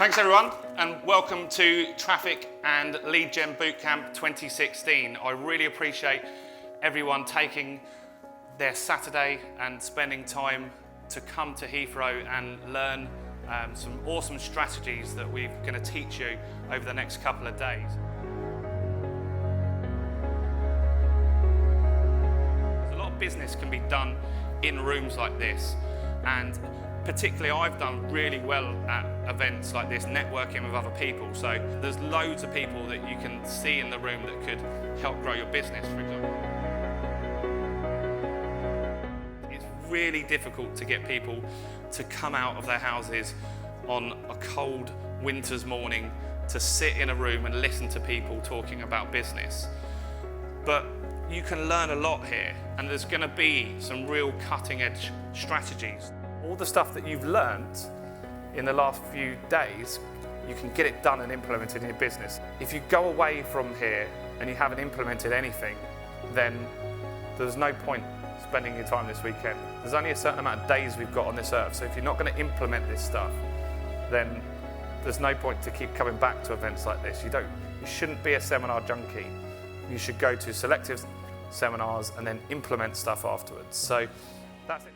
Thanks everyone, and welcome to Traffic and Lead Gen Bootcamp 2016. I really appreciate everyone taking their Saturday and spending time to come to Heathrow and learn some awesome strategies that we're going to teach you over the next couple of days. A lot of business can be done in rooms like this, and particularly I've done really well at events like this, networking with other people. So there's loads of people that you can see in the room that could help grow your business, for example. It's really difficult to get people to come out of their houses on a cold winter's morning to sit in a room and listen to people talking about business. But you can learn a lot here, and there's going to be some real cutting-edge strategies. All the stuff that you've learned in the last few days, you can get it done and implemented in your business. If you go away from here and you haven't implemented anything, then there's no point spending your time this weekend. There's only a certain amount of days we've got on this earth, so if you're not going to implement this stuff, then there's no point to keep coming back to events like this. You shouldn't be a seminar junkie. You should go to selective seminars and then implement stuff afterwards. So that's it.